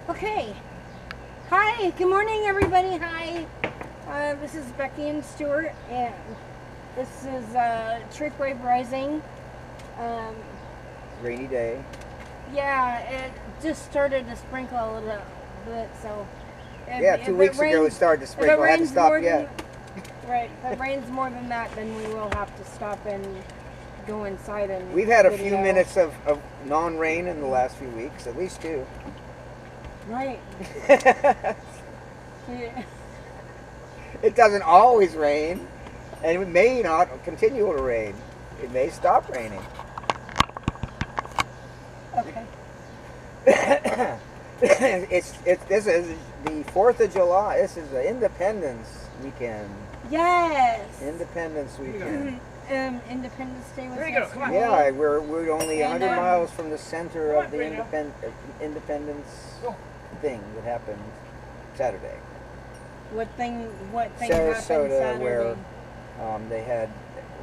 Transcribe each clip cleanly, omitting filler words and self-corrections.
Okay. Hi, good morning everybody. Hi. This is Becky and Stuart, and this is truthwaverising. Rainy day. Yeah, it just started to sprinkle a little bit, so... Yeah, 2 weeks ago it started to sprinkle. I had to stop yet. Right, if it rains more than that, then we will have to stop and go inside and... We've had a few minutes of non-rain in the last few weeks, at least 2. Right. Yeah. It doesn't always rain, and it may not continue to rain. It may stop raining. Okay. This is the 4th of July. This is the Independence weekend. Yes. Independence weekend. Independence Day was Yeah, we're only 100 And, miles from the center of the Independence thing that happened Saturday. What thing happened Sarasota, Saturday? where they had.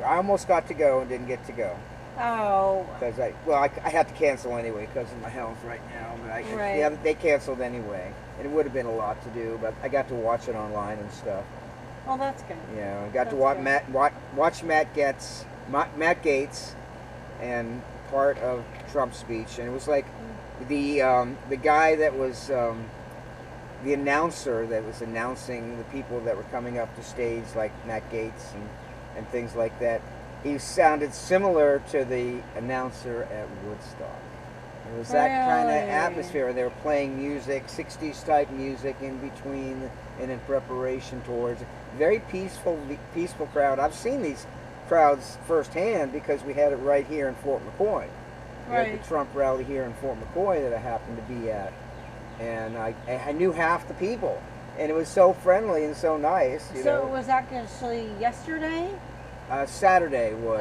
I almost got to go and didn't get to go. Oh. Because I had to cancel anyway because of my health right now. But Right. they canceled anyway, and it would have been a lot to do. But I got to watch it online and stuff. Well, that's good. Yeah, I got to watch Matt Gaetz and part of Trump's speech, and it was like the guy that was the announcer that was announcing the people that were coming up to stage, like Matt Gaetz and things like that. He sounded similar to the announcer at Woodstock. It was that kind of atmosphere. They were playing music, 60s type music in between and in preparation towards. Very peaceful crowd. I've seen these crowds firsthand because we had it right here in Fort McCoy. We had the Trump rally here in Fort McCoy that I happened to be at. And I knew half the people. And it was so friendly and so nice. You know. It was actually yesterday? Saturday was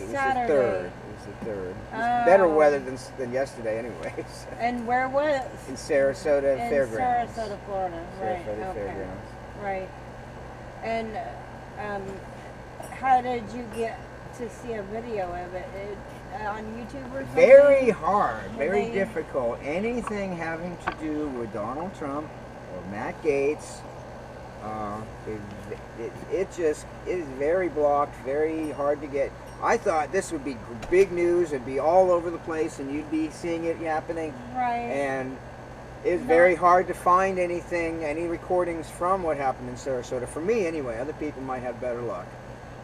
Saturday. the 3rd. It was the 3rd. It was better weather than yesterday anyways. And where was? In Sarasota Fairgrounds. Sarasota, Florida. Right. Sarasota Fairgrounds. Right. And how did you get to see a video of it? On YouTube or something? Very hard, very difficult. Anything having to do with Donald Trump or Matt Gaetz, it is very blocked, very hard to get. I thought this would be big news, it'd be all over the place, and you'd be seeing it happening. Right. And it's very hard to find any recordings from what happened in Sarasota. For me, anyway. Other people might have better luck.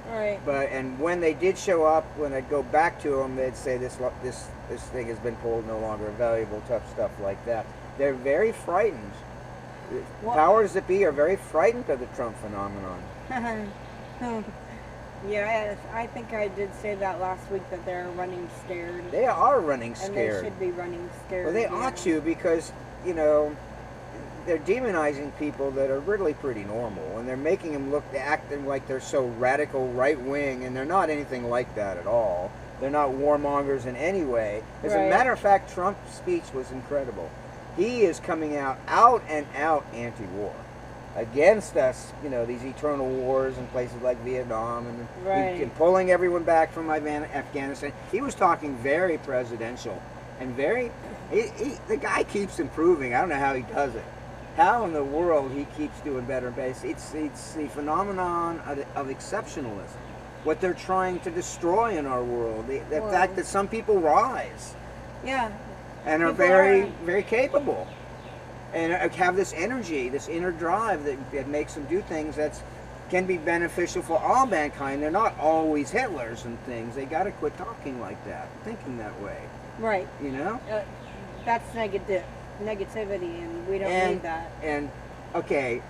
Right. And when they did show up, when I'd go back to them, they'd say this thing has been pulled, no longer valuable, tough stuff like that. They're very frightened. Powers that be are very frightened of the Trump phenomenon. Yeah, I think I did say that last week that they're running scared. They are running scared. And they should be running scared. Well, they ought to, because, they're demonizing people that are really pretty normal, and they're making them acting like they're so radical right-wing, and they're not anything like that at all. They're not warmongers in any way. As a matter of fact, Trump's speech was incredible. He is coming out and out anti-war. Against us, these eternal wars in places like Vietnam, and pulling everyone back from Afghanistan. He was talking very presidential, and the guy keeps improving. I don't know how he does it. How in the world he keeps doing better and better. It's the phenomenon of exceptionalism. What they're trying to destroy in our world. The fact that some people rise. Yeah. And are very capable. And have this energy, this inner drive that makes them do things that can be beneficial for all mankind. They're not always Hitlers and things. They got to quit talking like that, thinking that way. Right. That's negativity, and we don't need that. And okay,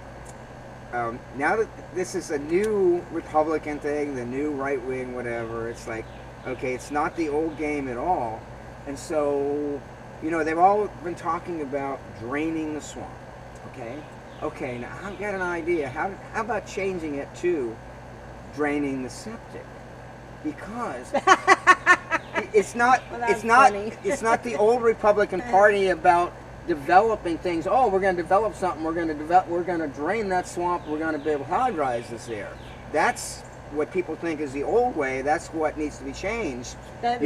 now that this is a new Republican thing, the new right wing, whatever, it's like, okay, it's not the old game at all. And so, they've all been talking about draining the swamp. Okay, now I've got an idea. How about changing it to draining the septic? Because it's not the old Republican Party about developing things. Oh, we're going to develop something. We're going to drain that swamp. We're going to be able to hydrize this air. That's what people think is the old way. That's what needs to be changed. That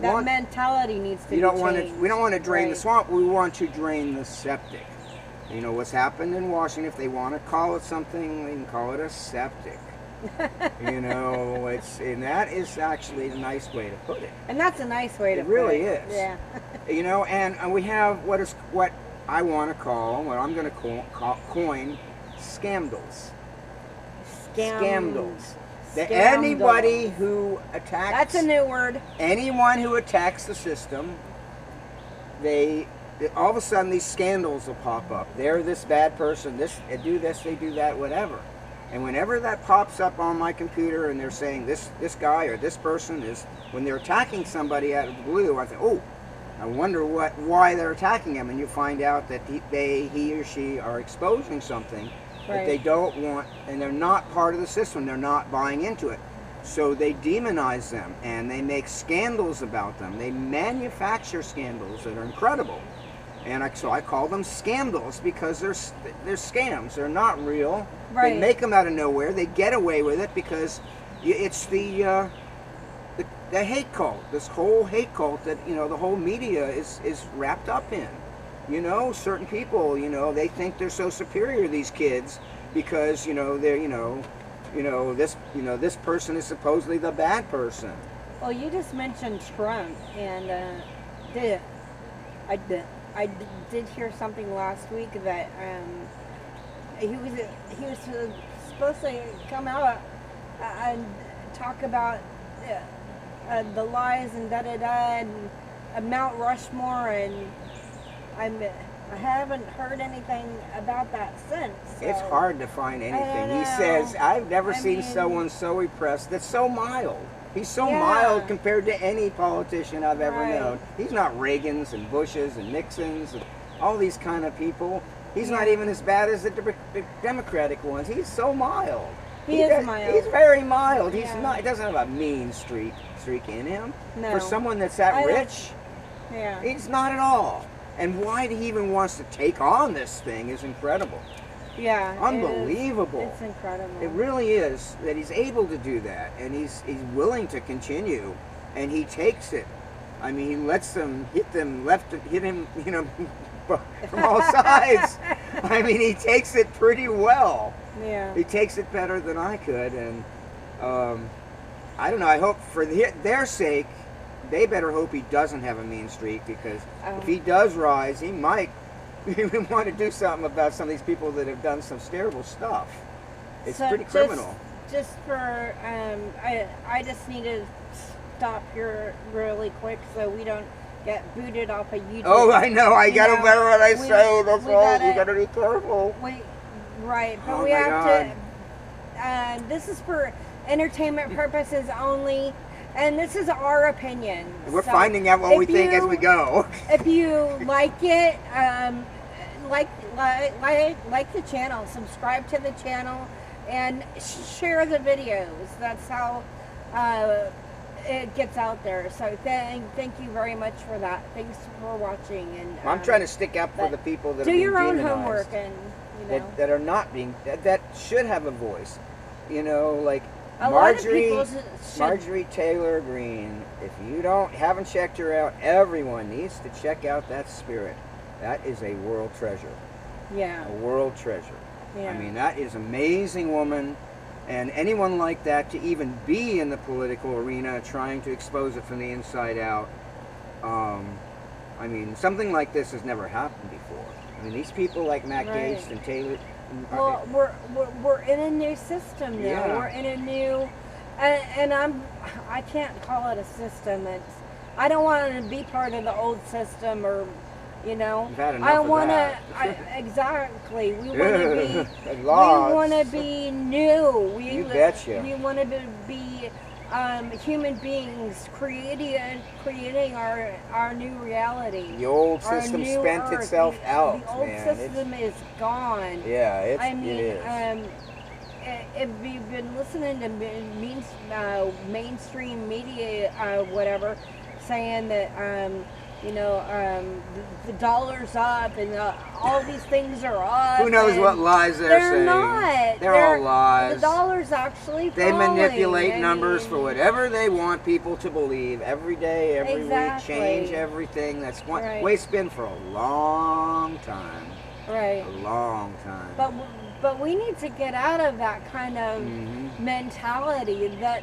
mentality needs to be changed. We don't want to drain the swamp. We want to drain the septic. You know what's happened in Washington. If they want to call it something, they can call it a septic. You know, and that is actually a nice way to put it. And that's a nice way to It put really it. is. Yeah. You know, and we have what I want to call, what I'm going to coin, scandals. Scandals. That anybody who attacks... That's a new word. Anyone who attacks the system, all of a sudden these scandals will pop up. They're this bad person, they do this, they do that, whatever. And whenever that pops up on my computer and they're saying this guy or this person is, when they're attacking somebody out of the blue, I think, oh, I wonder why they're attacking him. And you find out that he or she are exposing something that they don't want, and they're not part of the system. They're not buying into it. So they demonize them and they make scandals about them. They manufacture scandals that are incredible. And so I call them scandals because they're scams. They're not real. They make them out of nowhere. They get away with it because it's the hate cult. This whole hate cult that, you know, the whole media is wrapped up in. You know, certain people, you know, they think they're so superior, these kids, because, you know, they're, this person is supposedly the bad person. Well, you just mentioned Trump, and I did hear something last week that he was supposed to come out and talk about the lies and and Mount Rushmore, and I haven't heard anything about that since. So it's hard to find anything. He says, I've never seen someone so repressed, that's so mild. He's so mild compared to any politician I've ever known. He's not Reagans and Bushes and Nixons and all these kind of people. He's not even as bad as the Democratic ones. He's so mild. He is mild. He's very mild. He's not. He doesn't have a mean streak in him. No. For someone that's that rich, he's not at all. And why he even wants to take on this thing is incredible. Yeah, unbelievable. It's incredible. It really is that he's able to do that, and he's willing to continue, and he takes it. I mean, he lets them hit him, you know, from all sides. I mean, he takes it pretty well. Yeah. He takes it better than I could, and I don't know. I hope for their sake, they better hope he doesn't have a mean streak, because if he does rise, he might even want to do something about some of these people that have done some terrible stuff. It's pretty criminal. Just for, I just need to stop here really quick so we don't get booted off of YouTube. Oh, I know. I got to remember what I say. That's all. We got to be careful. But we have to. This is for entertainment purposes only. And this is our opinion. We're finding out what we think as we go. If you like it, like the channel, subscribe to the channel, and share the videos. That's how it gets out there. So thank you very much for that. Thanks for watching. And I'm trying to stick up for the people that do are being your own demonized, homework, and you know that are not being that should have a voice. You know, like. Marjorie Taylor Greene. If you haven't checked her out, everyone needs to check out that spirit. That is a world treasure. Yeah. A world treasure. Yeah. I mean, that is an amazing woman, and anyone like that to even be in the political arena trying to expose it from the inside out. I mean, something like this has never happened before. I mean, these people like Matt Gaetz and Taylor. Well, we're in a new system now. Yeah. We're in a new, and I can't call it a system. I don't want to be part of the old system, or you know. You've had enough I of want that. exactly. We want to be. We Laws. want to be new. You betcha. We want to be human beings creating our new reality. The old system spent itself out. The old system is gone. Yeah, it is. If you've been listening to mainstream media, whatever, saying that the dollar's up and all these things are up. Who knows what lies they're saying? Not. They're all lies. The dollar's actually They falling. manipulate numbers for whatever they want people to believe. Every day, every week, change everything. That's the way it's been for a long time. Right. Right. A long time. But we need to get out of that kind of mentality that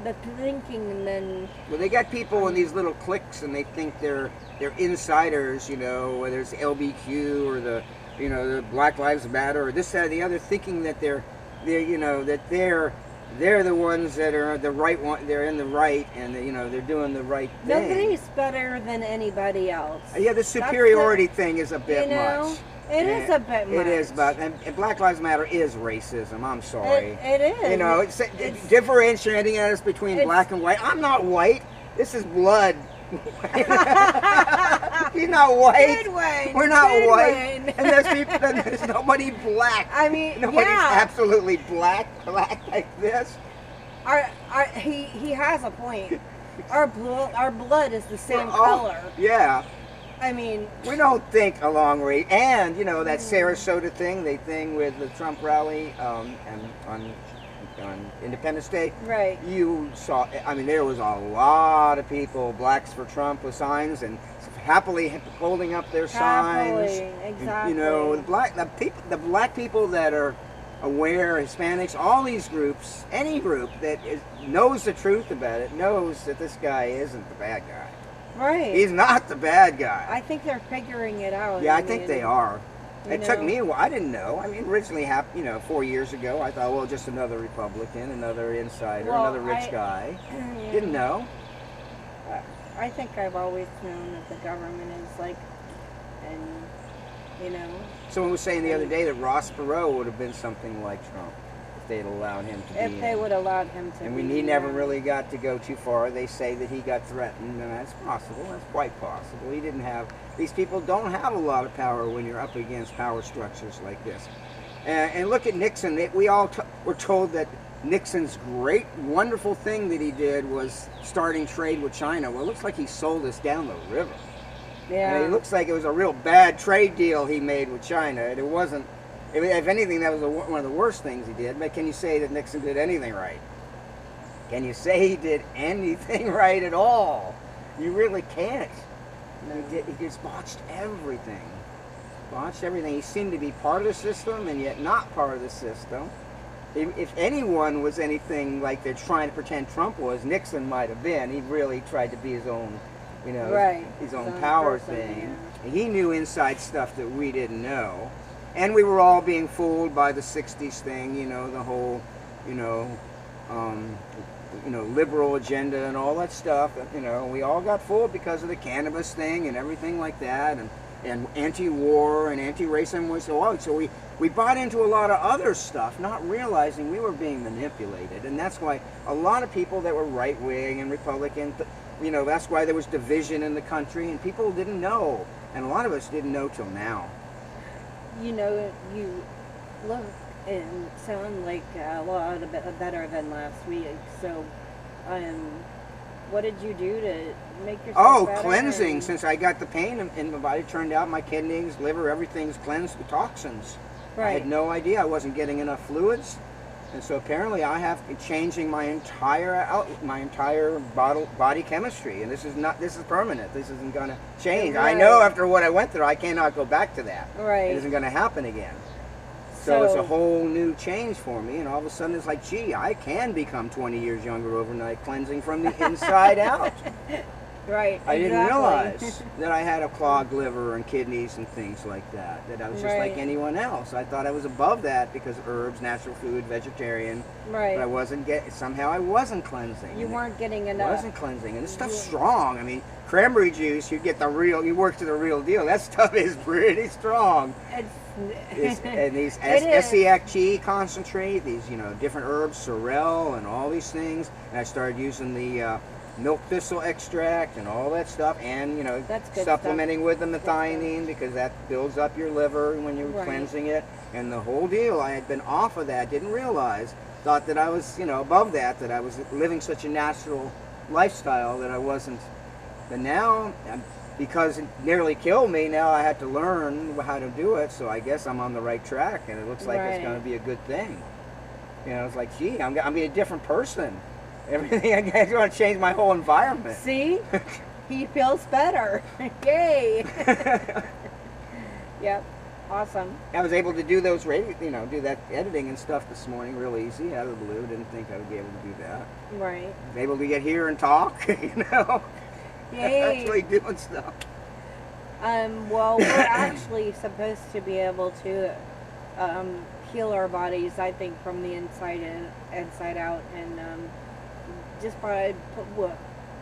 the thinking and then. Well, they got people in these little cliques, and they think they're insiders, whether it's LBQ or the Black Lives Matter or this, that, or the other, thinking that they're the ones that are the right one. They're in the right, and they're doing the right thing. Nobody's better than anybody else. Yeah, the superiority thing is a bit much. It is a bit much. It is, but and Black Lives Matter is racism. I'm sorry. It is. It's differentiating us between black and white. I'm not white. This is blood. He's not white. We're not white. And there's nobody black. I mean, nobody's absolutely black like this. He has a point. Our blood is the same color. Yeah. I mean, we don't think along race, and that Sarasota thing with the Trump rally on Independence Day. Right. You saw. I mean, there was a lot of people, blacks for Trump, with signs and happily holding up their signs. Exactly. The black people that are aware, Hispanics, all these groups, any group that knows the truth about it, knows that this guy isn't the bad guy. Right. He's not the bad guy. I think they're figuring it out. Yeah, I think they are. It took me a while. I didn't know. I mean, originally, 4 years ago, I thought, well, just another Republican, another insider, another rich guy. Yeah. Didn't know. I think I've always known that the government is like, Someone was saying the other day that Ross Perot would have been something like Trump if they'd allowed him to be. If they would have allowed him to. And he never really got to go too far. They say that he got threatened, and that's possible. That's quite possible. He didn't have. These people don't have a lot of power when you're up against power structures like this. And look at Nixon. We all were told that Nixon's great, wonderful thing that he did was starting trade with China. Well, it looks like he sold us down the river. Yeah. And it looks like it was a real bad trade deal he made with China. And it wasn't. If anything, that was one of the worst things he did. But can you say that Nixon did anything right? Can you say he did anything right at all? You really can't. No. He just botched everything. He seemed to be part of the system and yet not part of the system. If anyone was anything like they're trying to pretend Trump was, Nixon might have been. He really tried to be his own, his own power thing. Yeah. He knew inside stuff that we didn't know. And we were all being fooled by the 60s thing, the whole, liberal agenda and all that stuff. We all got fooled because of the cannabis thing and everything like that, and anti-war and anti-racism. So we bought into a lot of other stuff, not realizing we were being manipulated. And that's why a lot of people that were right-wing and Republican, that's why there was division in the country, and people didn't know. And a lot of us didn't know till now. You look and sound like a lot better than last week. So, what did you do to make yourself better? Cleansing. Since I got the pain in my body, turned out my kidneys, liver, everything's cleansed with toxins. Right. I had no idea I wasn't getting enough fluids, and so apparently I have been changing my entire body chemistry. And this is permanent. This isn't going to change. Right. I know after what I went through, I cannot go back to that. Right. It isn't going to happen again. So it's a whole new change for me, and all of a sudden it's like, gee, I can become 20 years younger overnight, cleansing from the inside out. Right. I didn't realize that I had a clogged liver and kidneys and things like that. That I was just like anyone else. I thought I was above that because herbs, natural food, vegetarian. Right. But I wasn't somehow I wasn't cleansing. You weren't getting enough. I wasn't cleansing, and this stuff's strong. I mean, cranberry juice, you work to the real deal. That stuff is pretty strong. And these SCAC concentrate, these different herbs, sorrel, and all these things. And I started using the milk thistle extract and all that stuff, and supplementing with the methionine because that builds up your liver when you're cleansing it, and the whole deal. I had been off of that, didn't realize, thought that I was above that I was living such a natural lifestyle that I wasn't. But now, because it nearly killed me, now I had to learn how to do it, so I guess I'm on the right track, and it looks like it's going to be a good thing. It's like, gee, I'm going to be a different person. Everything, I guess, want to change my whole environment. See? He feels better. Yay! Yep. Awesome. I was able to do those do that editing and stuff this morning real easy out of the blue. Didn't think I would be able to do that. Right. Was able to get here and talk, Yay. actually doing stuff. Well, we're actually supposed to be able to heal our bodies, I think, from the inside out, and just by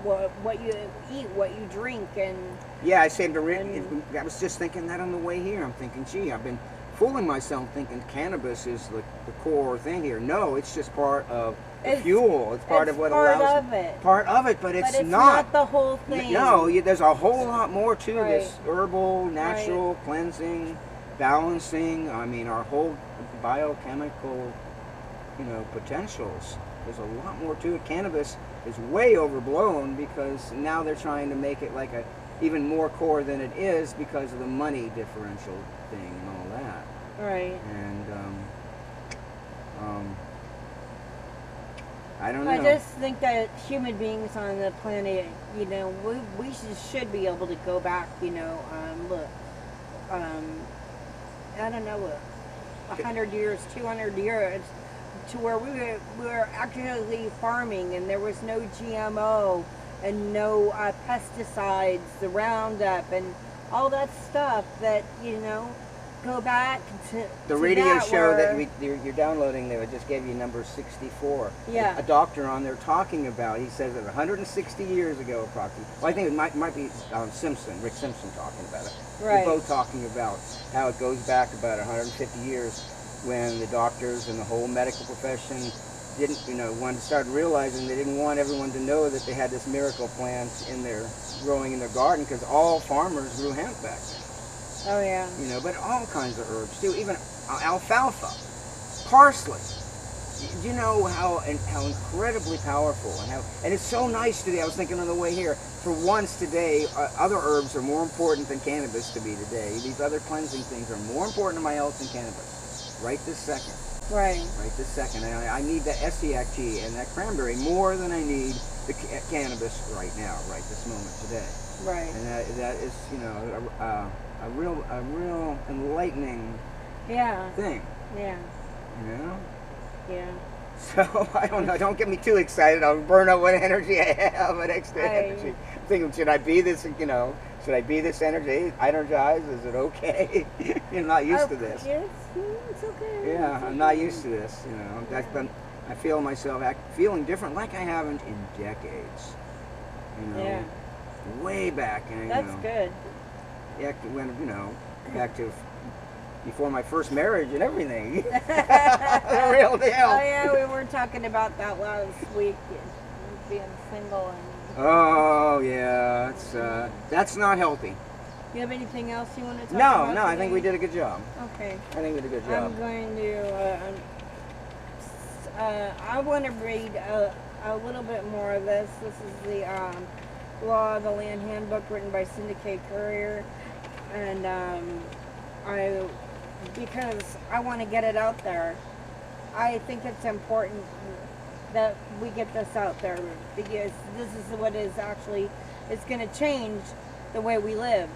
what you eat, what you drink, and Yeah, I said I was just thinking that on the way here. I'm thinking, gee, I've been fooling myself thinking cannabis is the core thing here. No, it's just part of the fuel. It's part of what allows part of it, but it's not the whole thing. No, there's a whole lot more to this herbal, natural, cleansing, balancing. I mean, our whole biochemical, potentials. There's a lot more to it. Cannabis is way overblown because now they're trying to make it like a even more core than it is because of the money differential thing and all that. Right. And I don't know. I just think that human beings on the planet, we should be able to go back, look, I don't know, 100 years, 200 years, to where we were actually farming and there was no GMO and no pesticides, the Roundup and all that stuff that, go back to the radio show that you're downloading there. I just gave you number 64. Yeah. A doctor on there talking about, he says that 160 years ago approximately. Well, I think it might be Rick Simpson talking about it. Right. They're both talking about how it goes back about 150 years when the doctors and the whole medical profession didn't, started realizing they didn't want everyone to know that they had this miracle plant growing in their garden because all farmers grew hemp back then. Oh yeah. But all kinds of herbs too, even alfalfa, parsley. Do you know how incredibly powerful and it's so nice today. I was thinking on the way here, for once today, other herbs are more important than cannabis to me today. These other cleansing things are more important to my health than cannabis. Right this second. Right. Right this second. And I need that Essiac and that cranberry more than I need the cannabis right now, right this moment today. Right. And that is, a real enlightening thing. Yeah. Yeah. So I don't know. Don't get me too excited. I'll burn up what energy I have. An extra energy. I'm thinking, should I be this? Should I be this energized? Is it okay? You're not used to this. Yes, it's okay. Yeah, I'm not used to this. I feel myself feeling different, like I haven't in decades. Yeah. Way back. That's good. Yeah, when back to before my first marriage and everything. The real deal. Oh yeah, we were talking about that last week, being single and. Oh yeah, that's not healthy. You have anything else you want to talk about? No, I think we did a good job. Okay. I think we did a good job. I'm going to. I want to read a little bit more of this. This is the Law of the Land Handbook written by Syndicate Courier, and because I want to get it out there. I think it's important that we get this out there because this is what is actually, it's going to change the way we live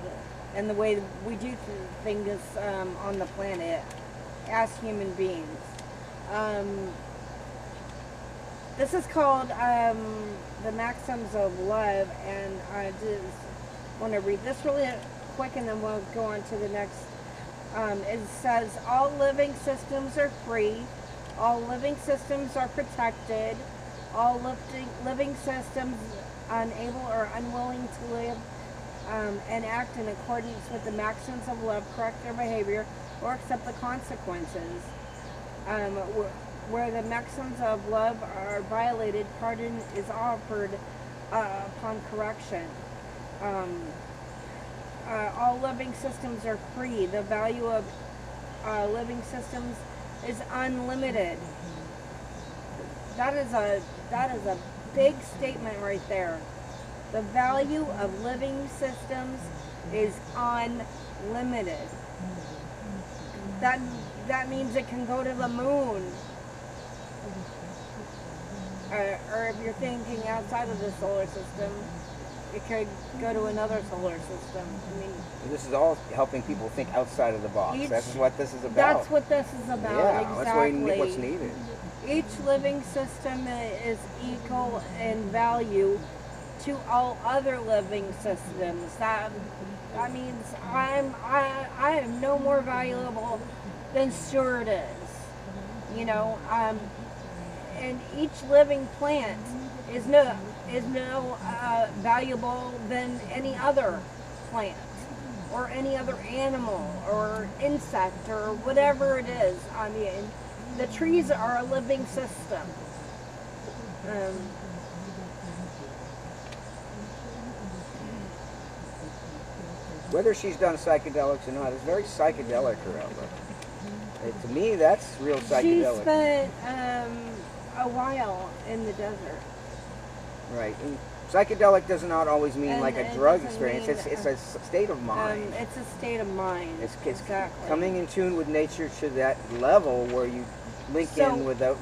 and the way we do things on the planet as human beings. This is called the Maxims of Love, and I just want to read this really quick and then we'll go on to the next. It says, all living systems are free, all living systems are protected, all living systems unable or unwilling to live and act in accordance with the maxims of love correct their behavior or accept the consequences. Where the maxims of love are violated, pardon is offered upon correction. All living systems are free. The value of living systems is unlimited. That is a big statement right there. The value of living systems is unlimited. That means it can go to the moon. Or if you're thinking outside of the solar system, it could go to another solar system. I mean, This is all helping people think outside of the box. This is what this is about. that's what this is about. Yeah, Exactly. that's what's needed. Each living system is equal in value to all other living systems. That means I am no more valuable than Stuart is. You know, and each living plant is no valuable than any other plant or any other animal or insect or whatever it is. I mean, the trees are a living system. Whether she's done psychedelics or not, it's very psychedelic, her outlook. To me, that's real psychedelic. She spent a while in the desert. Right. And psychedelic does not always mean like a drug experience. Mean, it's a state of mind. It's a state of mind. It's exactly. coming in tune with nature to that level where you link in with the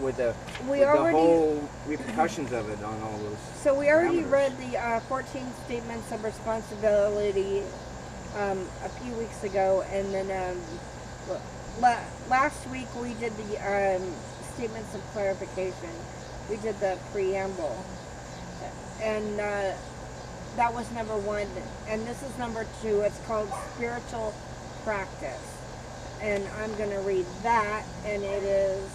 whole repercussions of it on all those. So we already parameters. read the 14 statements of responsibility a few weeks ago, and then last week we did the statements of clarification. We did the preamble, and that was number 1, and this is number 2. It's called spiritual practice, and I'm going to read that, and it is.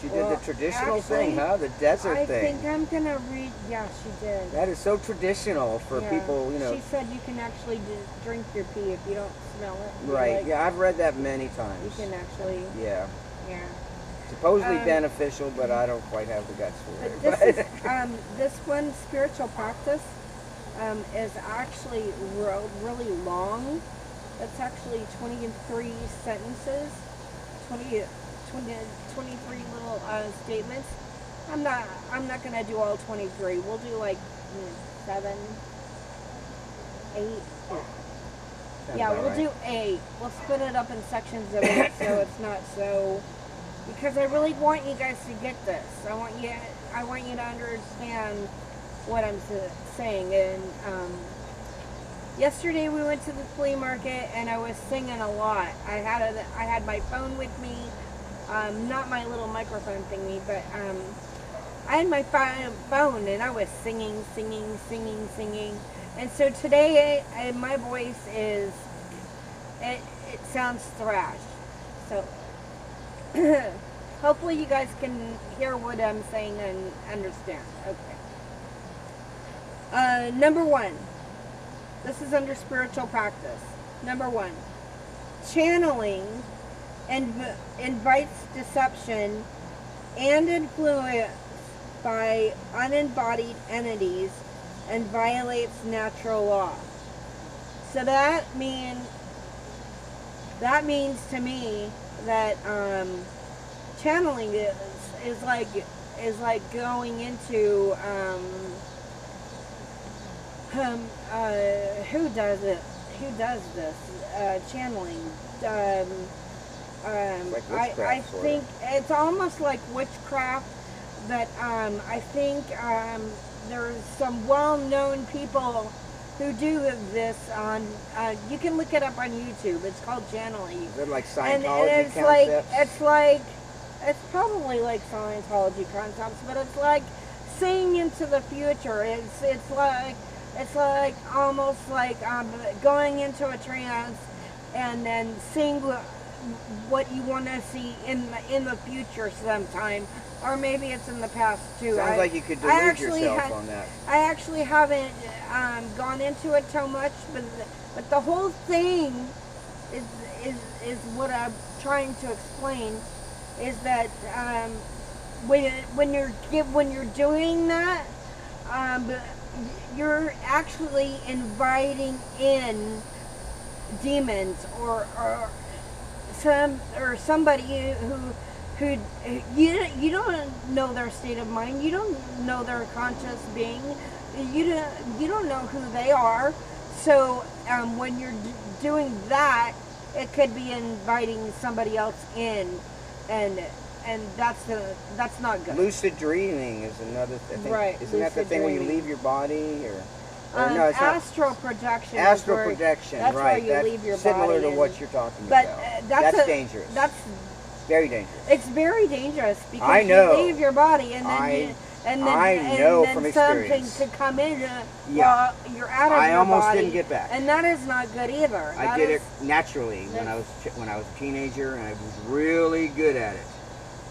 She did the traditional thing, huh? The desert thing. I think I'm going to read. Yeah, she did. That is so traditional for people, you know. She said you can actually drink your pee if you don't smell it. Right. Like, yeah, I've read that many times. You can actually. Yeah. Yeah. Supposedly beneficial, but I don't quite have the guts for it. This is this one, spiritual practice, is actually really long. It's actually 23 sentences, 23 little statements. I'm not gonna do all 23. We'll do like 7, 8. Yeah, we'll do 8. We'll split it up in sections of 8, so it's not so. Because I really want you guys to get this. I want you to understand what I'm saying. And yesterday we went to the flea market, and I was singing a lot. I had my phone with me, not my little microphone thingy, but I had my phone, and I was singing. And so today, my voice is it sounds thrash. So. Hopefully you guys can hear what I'm saying and understand. Okay. Number 1. This is under spiritual practice. Number 1. Channeling invites deception and influence by unembodied entities and violates natural law. So that means to me that channeling is like going into who does this channeling like witchcraft, I think it's almost like witchcraft, but I think there's some well-known people who do this on, you can look it up on YouTube. It's called channeling. Is it like And Scientology it's concepts? it's probably like Scientology concepts, but it's like seeing into the future. It's like almost like going into a trance and then seeing what you want to see in the future sometime, or maybe it's in the past too. Sounds like you could delude yourself on that. I actually haven't gone into it so much, but the whole thing is what I'm trying to explain, is that when you're doing that, you're actually inviting in demons or somebody who you don't know their state of mind, you don't know their conscious being, you don't know who they are. So when you're doing that, it could be inviting somebody else in, and and that's not good. Lucid dreaming is another thing. Right, Isn't that the lucid thing where you dreaming. leave your body, or no? It's not. Astral projection. Astral is where, projection, that's right? where you leave your similar body to and- what you're talking But about. that's dangerous. That's very dangerous. it's very dangerous because I know. you leave your body and then I know and from then something experience. could come in Yeah. while you're out of I your almost body, didn't get back. and that is not good either. I That did is- it naturally when I was a teenager, and I was really good at it.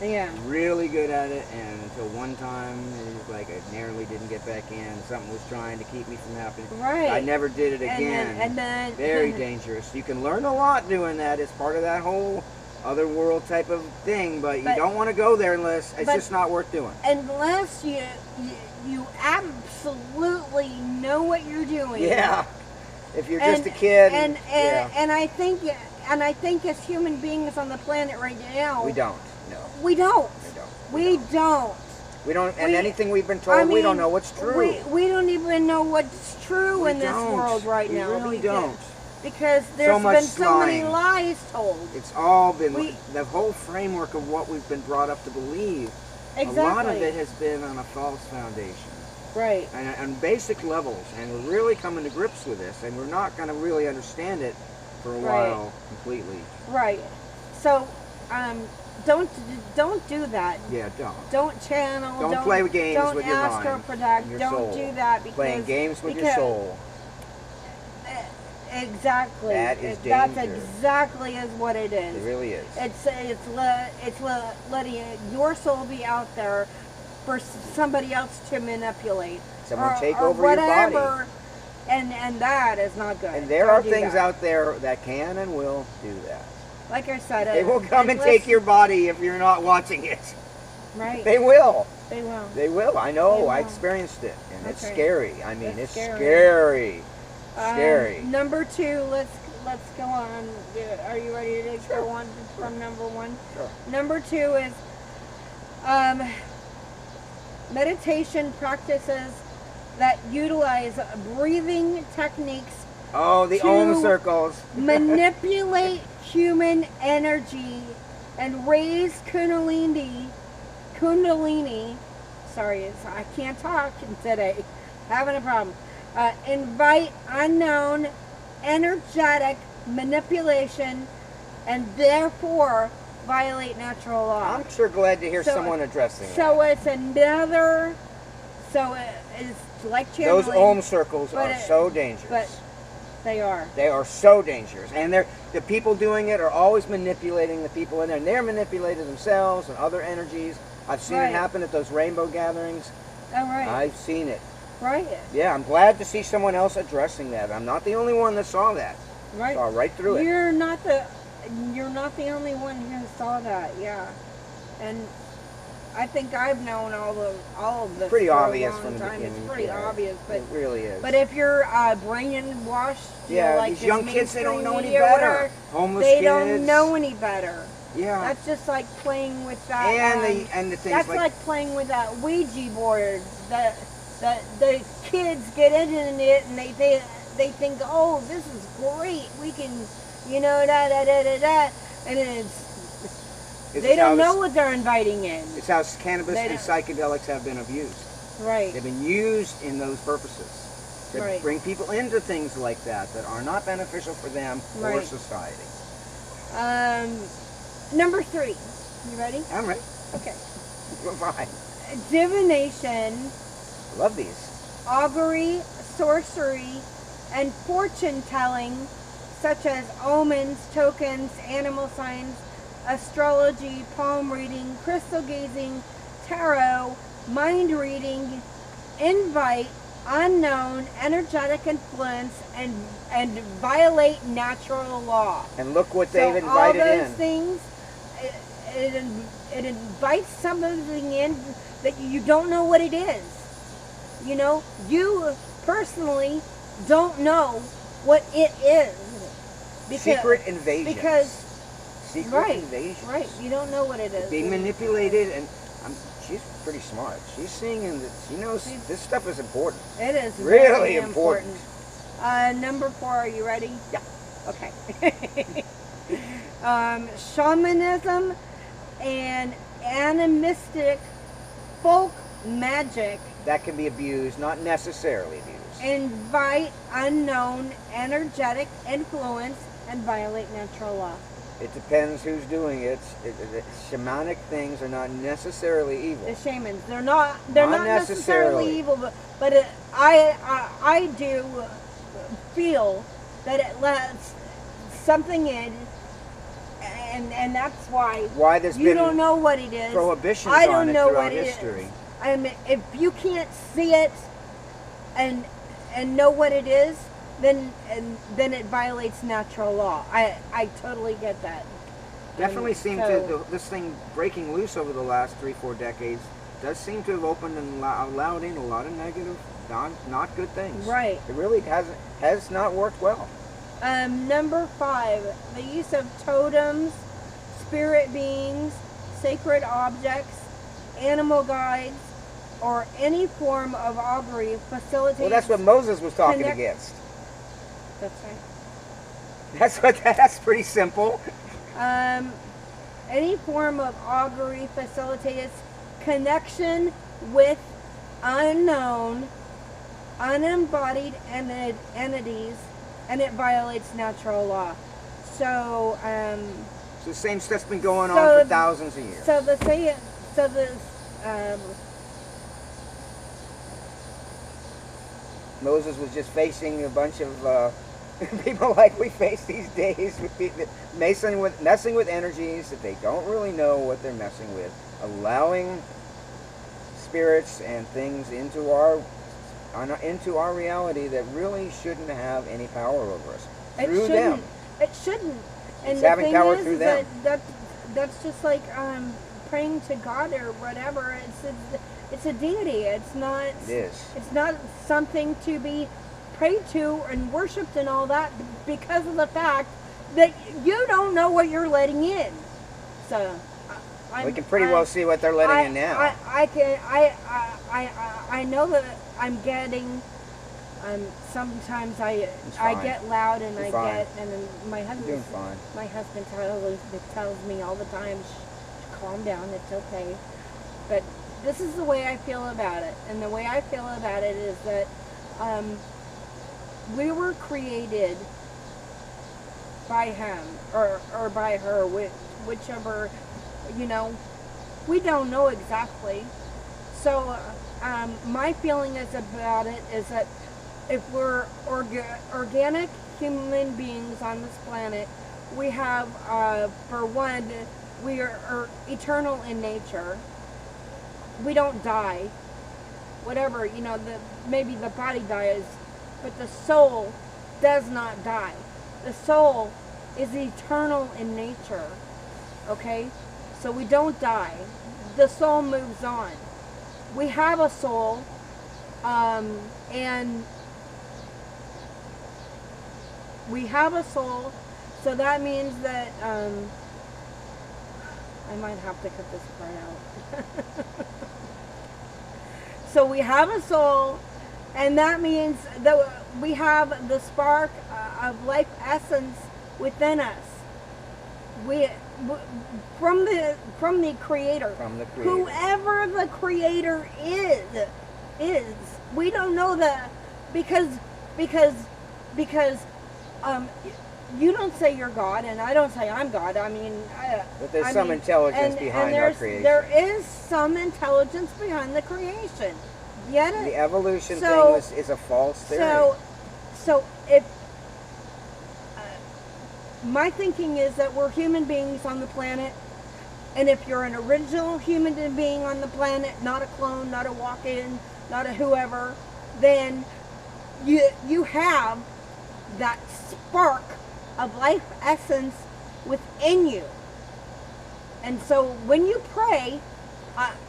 Yeah. Really good at it, and until one time, it was like I narrowly didn't get back in. Something was trying to keep me from happening. Right. I never did it again. And then very dangerous. You can learn a lot doing that. It's part of that whole other world type of thing, but you don't want to go there unless it's just not worth doing. Unless you absolutely know what you're doing. Yeah. If you're just a kid. And I think as human beings on the planet right now, we don't. No. We don't. We don't. We don't, and anything we've been told, we don't know what's true. We don't even know what's true in this world right now. We really don't. Because there's been so many lying. lies told. It's all been, the whole framework of what we've been brought up to believe, exactly. a lot of it has been on a false foundation. Right. And on basic levels, and we're really coming to grips with this, and we're not going to really understand it for a while completely. Right. So, don't do that. Yeah, don't. Don't channel. Don't play with games with your mind. Don't project. Your Don't soul. do that because playing games with your soul. Exactly. That is danger. That's exactly is what it is. It really is. It's letting your soul be out there for somebody else to manipulate. Someone take or over whatever, your body. And that is not good. And there are things out there that can and will do that. Like I said, they will come and take your body if you're not watching it. Right. They will. They will. They will. I know. I experienced it, and it's scary. I mean, it's scary. Scary. Number 2. Let's go on. Are you ready to go on from number 1? Sure. Number 2 is meditation practices that utilize breathing techniques. Oh, the Om circles. Manipulate human energy and raise Kundalini. Sorry, I can't talk today. Having a problem. Invite unknown energetic manipulation and therefore violate natural law. I'm sure glad to hear someone addressing that. So it's another. So it's like channeling. Those Om circles are so dangerous. But they are. They are so dangerous, and the people doing it are always manipulating the people in there. And they're manipulating themselves and other energies. I've seen it happen at those rainbow gatherings. Oh right. I've seen it. Right. Yeah, I'm glad to see someone else addressing that. I'm not the only one that saw that. Right. Saw right through it. You're not the only one who saw that. Yeah. And I think I've known all of this. Pretty for obvious a long from the time. beginning. It's pretty obvious, but it really is. But if you're brainwashed, like these young kids, they don't know any media or better. whatever, Homeless they kids. don't know any better. Yeah. That's just like playing with that. And the things that's like playing with that Ouija board. The kids get into it and they think, oh, this is great. We can, and they don't know what they're inviting in. It's how cannabis and psychedelics have been abused. Right. They've been used in those purposes to bring people into things like that are not beneficial for them or society. Number 3. You ready? I'm ready. Okay. Fine. Divination. Love these. Augury, sorcery, and fortune telling, such as omens, tokens, animal signs, astrology, palm reading, crystal gazing, tarot, mind reading, invite unknown energetic influence and violate natural law. And look what they've invited all those in. Things, it invites something in that you don't know what it is. You personally don't know what it is. Secret invasion. Secret invasion. Right. You don't know what it is. Being manipulated, and she's pretty smart. She's seeing that she knows this stuff is important. It is really important. Number 4. Are you ready? Yeah. Okay. Shamanism and animistic folk magic that can be abused, not necessarily abused. invite unknown energetic influence and violate natural law. It depends who's doing it. Shamanic things are not necessarily evil. The shamans, they're not necessarily evil, but I do feel that it lets something in, and that's why there's you been don't know what it is. prohibitions I on don't it know throughout what it history. is. I mean, if you can't see it and know what it is, then it violates natural law. I totally get that. Definitely this thing breaking loose over the last 3-4 decades does seem to have opened and allowed in a lot of negative, not good things. Right. It really has not worked well. Number 5, the use of totems, spirit beings, sacred objects, animal guides, or any form of augury facilitates. Well, that's what Moses was talking against. That's right. That's pretty simple. Any form of augury facilitates connection with unknown, unembodied entities, and it violates natural law. So, it's the same stuff's been going on for thousands of years. Moses was just facing a bunch of people like we face these days, with messing with energies that they don't really know what they're messing with, allowing spirits and things into our reality that really shouldn't have any power over us. Through them. It shouldn't. And it's the having thing power is through them. That's just like praying to God or whatever. It's a deity. It's not. It is. It's not something to be prayed to and worshipped and all that, because of the fact that you don't know what you're letting in. So we can pretty well see what they're letting in now. I know that I'm getting. Sometimes I get loud and You're fine. and my husband. You're doing fine. My husband tells me all the time, calm down, it's okay. But this is the way I feel about it, and the way I feel about it is that we were created by him or by her, whichever, we don't know exactly. So my feeling about it is that if we're organic human beings on this planet, we have, for one, we are eternal in nature. We don't die. Whatever, maybe the body dies, but the soul does not die. The soul is eternal in nature, okay? So we don't die. The soul moves on. We have a soul, and we have a soul, so that means that, I might have to cut this part out. So we have a soul, and that means that we have the spark of life essence within us. From the Creator. From the Creator. Whoever the Creator is. We don't know that because you don't say you're God, and I don't say I'm God. I mean, but there's some intelligence behind our creation. There is some intelligence behind the creation. Yet the evolution thing is a false theory. So if my thinking is that we're human beings on the planet, and if you're an original human being on the planet, not a clone, not a walk-in, not a whoever, then you have that spark of life essence within you. And so when you pray,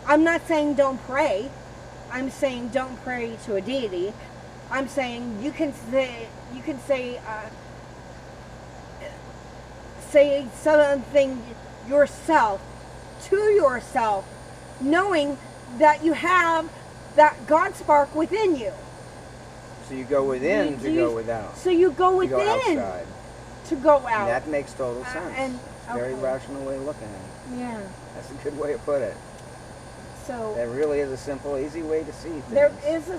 I'm not saying don't pray. I'm saying don't pray to a deity. I'm saying you can say something yourself to yourself, knowing that you have that God spark within you. So you go within to go without. So you go within to go outside. To go out. And that makes total sense. very Okay. rational way of looking at it. Yeah. That's a good way to put it. So That really is a simple, easy way to see things. there is a